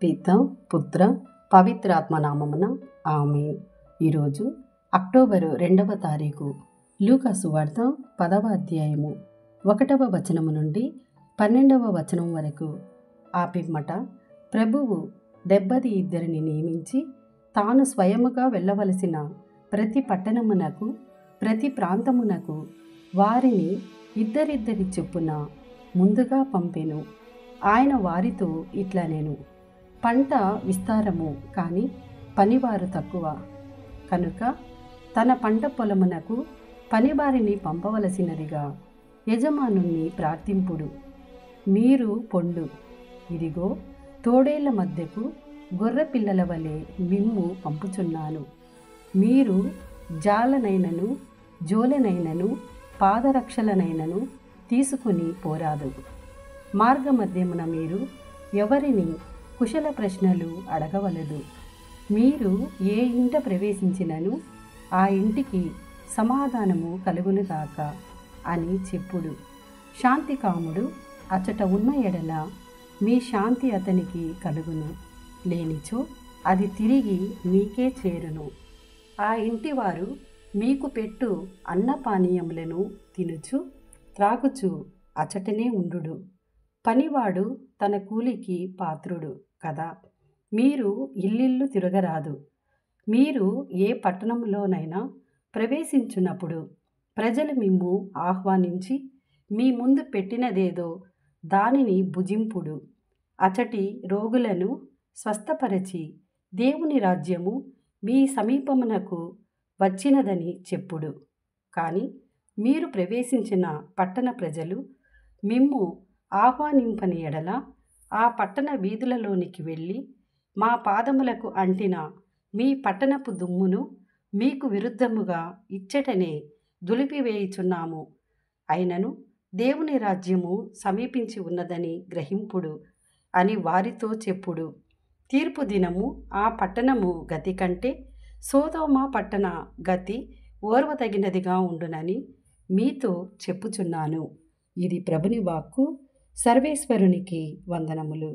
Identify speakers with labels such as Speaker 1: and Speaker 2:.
Speaker 1: పిత పుత్ర పవిత్రాత్మ నామమున ఆమేన్. ఈరోజు అక్టోబరు 2వ తారీఖు. లూకా సువార్త 10వ అధ్యాయము 1వ వచనము నుండి 12వ వచనం వరకు. ఆ పిమ్మట ప్రభువు 72 నియమించి తాను స్వయముగా వెళ్ళవలసిన ప్రతి పట్టణమునకు ప్రతి ప్రాంతమునకు వారిని ఇద్దరిద్దరి చొప్పున ముందుగా పంపెను. ఆయన వారితో ఇట్లా నేను, పంట విస్తారము కానీ పనివారు తక్కువ, కనుక తన పంట పొలమునకు పనివారిని పంపవలసినదిగా యజమానుణ్ణి ప్రార్థింపుడు. మీరు పొండు, ఇదిగో తోడేళ్ల మధ్యకు గొర్రె పిల్లల వలె మిమ్ము పంపుచున్నాను. మీరు జాలనైనను జోలెనైనను పాదరక్షలనైనను తీసుకుని పోరాదు. మార్గమధ్యమున మీరు ఎవరిని కుశల ప్రశ్నలు అడగవలదు. మీరు ఏ ఇంట ప్రవేశించినను ఆ ఇంటికి సమాధానము కలుగునుగాక అని చెప్పుడు. శాంతికాముడు అచట ఉన్న ఎడల మీ శాంతి అతనికి కలుగును, లేనిచో అది తిరిగి మీకే చేరును. ఆ ఇంటివారు మీకు పెట్టు అన్నపానీయములను తినుచు త్రాగుచు అచటనే ఉండుడు. పనివాడు తన కూలికి పాత్రుడు కదా. మీరు ఇల్లిల్లు తిరగరాదు. మీరు ఏ పట్టణంలోనైనా ప్రవేశించున్నప్పుడు ప్రజలు మిమ్ము ఆహ్వానించి మీ ముందు పెట్టినదేదో దానిని భుజింపుడు. అచటి రోగులను స్వస్థపరచి దేవుని రాజ్యము మీ సమీపమునకు వచ్చినదని చెప్పుడు. కానీ మీరు ప్రవేశించిన పట్టణ ప్రజలు మిమ్ము ఆహ్వానింపని ఎడల ఆ పట్టణ వీధులలోనికి వెళ్ళి మా పాదములకు అంటిన మీ పట్టణపు దుమ్మును మీకు విరుద్ధముగా ఇచ్చటనే దులిపివేయుచున్నాము. అయినను దేవుని రాజ్యము సమీపించి ఉన్నదని గ్రహింపుడు అని వారితో చెప్పుడు. తీర్పు దినము ఆ పట్టణము గతి కంటే సోదొమ పట్టణ గతి ఓర్వదగినదిగా ఉండునని మీతో చెప్పుచున్నాను. ఇది ప్రభుని వాక్కు. సర్వేశ్వరునికి వందనములు.